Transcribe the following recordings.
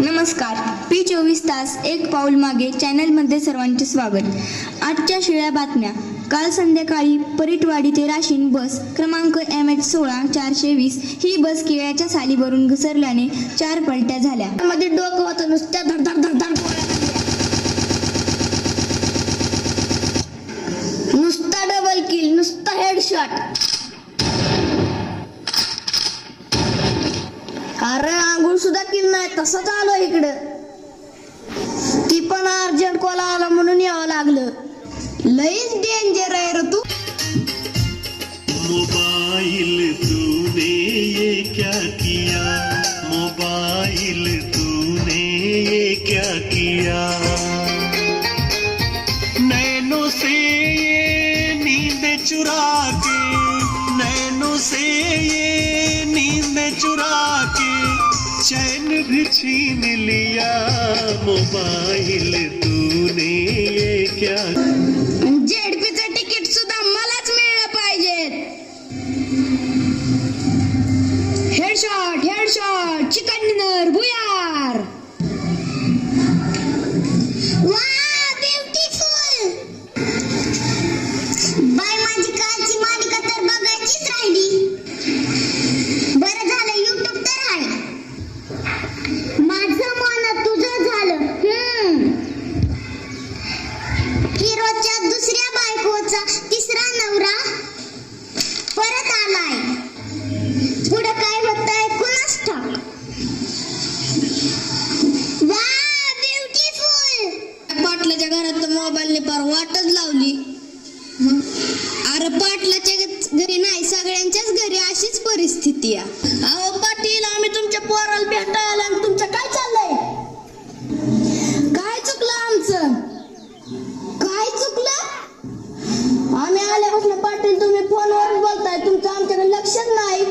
नमस्कार, P24 तास एक पाऊल मागे चॅनलमध्ये सर्वांचे स्वागत। आजच्या शिळ्या बातम्या। काल संध्याकाळी परिटवाडी ते राशीन बस क्रमांक MH16-420 ही बस केळ्याच्या सालीवरून घसरल्याने 4 पलट्या झाल्या। मध्ये डोकं होतं नुसत्या धड धड धड धड नुसता डबल किल, नुसता हेडशॉट। अरे आंघोळ सुद्धा किल नाही, तसंच आलो इकडं। ती पण अर्जंट कॉल आला म्हणून यावं लागलं। लईच डेंजर आहे रे तू। मोबाइल तूने ये क्या किया, मोबाइल तूने ये क्या किया, नैनों से ये नींद चुरा के, नैनों से ये नींद चुरा के चैन भी छीन लिया, मोबाइल तूने ये क्या। जेडपीचं तिकीट सुद्धा मलाच मिळलं पाहिजे। हेडशॉट हेडशॉट, चिकन डिनर भुयार। वाह ब्युटीफुल। बाय माझी कालची मालिका तर बघायचीच राहिली। बरं झालं YouTube तर आहे। माझं मन तुझं झालं। हिरोच्या दुसऱ्या बायकोचा तिसरा नवरा परत आलाय। पुढे काय होतंय कुणास ठाऊक। वाह ब्युटीफुल। पाटलाच्या घरात मोबाईलने पार वाटच लावली। अरे पाटलाच्या घरी नाही, सगळ्यांच्याच घरी अशीच परिस्थिती आहे। अहो पाटील, आम्ही तुमच्या पोराला भेटायला आणि तुमचं काय चाललंय? काय चुकलं आमचं? काय चुकलं? आम्ही आल्यापासून पाटील तुम्ही फोनवर बोलताय, तुमचं आमच्याकडे लक्षच नाही।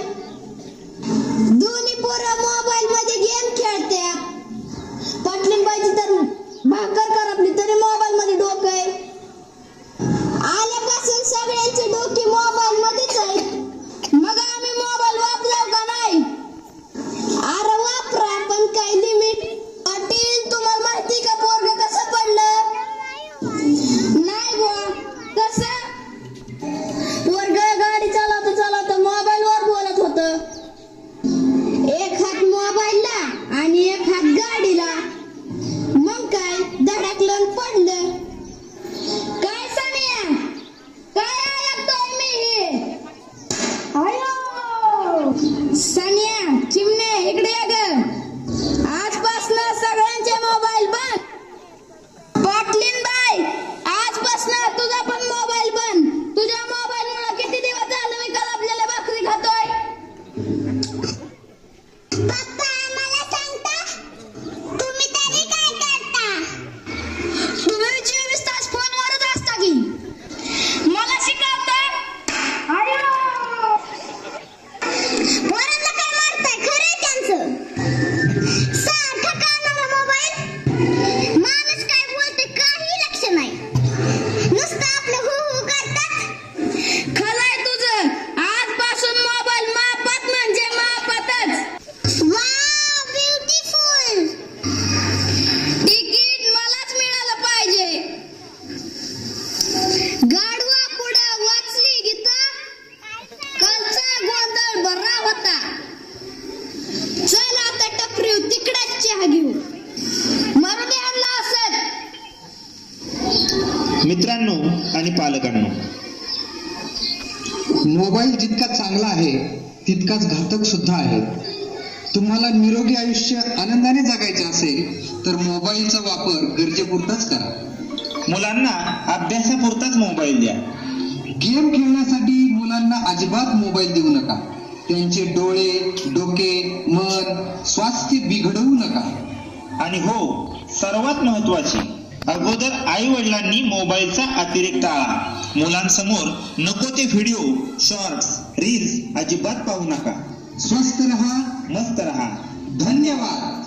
दोन्ही पोरं मोबाईल मध्ये गेम खेळतात। पाटलीन बाईची तर भाकर करपली तरी मोबाईल मध्ये डोकं आहे। आल्यापासून सगळ्यांचे डोके मोबाईल मध्येच आहेत। मग आम्ही मोबाईल वापरलो का नाही? अरे वापरा, पण काय लिमिट। पाटील, तुम्हाला माहिती का पोरगं कसं पडलं? नाही बुवा, कसं? पोरगं मित्रांनो आणि पालकांनो, मोबाईल जितका चांगला आहे तितकाच घातक सुद्धा आहे. तुम्हाला निरोगी आयुष्य आनंदाने जगायचे असेल तर मोबाईलचा वापर गरजेपुरताच करा. मुलांना अभ्यासापुरताच मोबाईल द्या. गेम खेळण्यासाठी मुलांना अजिबात मोबाईल देऊ नका. त्यांचे डोळे, डोके, मन, स्वास्थ्य बिघडवू नका. आणि हो, सर्वात महत्वाचे, अगोदर आई वडिलांनी मोबाईलचा अतिरेक टाळा. मुलांसमोर नको ते व्हिडिओ, शॉर्ट्स, रील्स अजिबात पाहू नका. स्वस्थ रहा, मस्त रहा. धन्यवाद.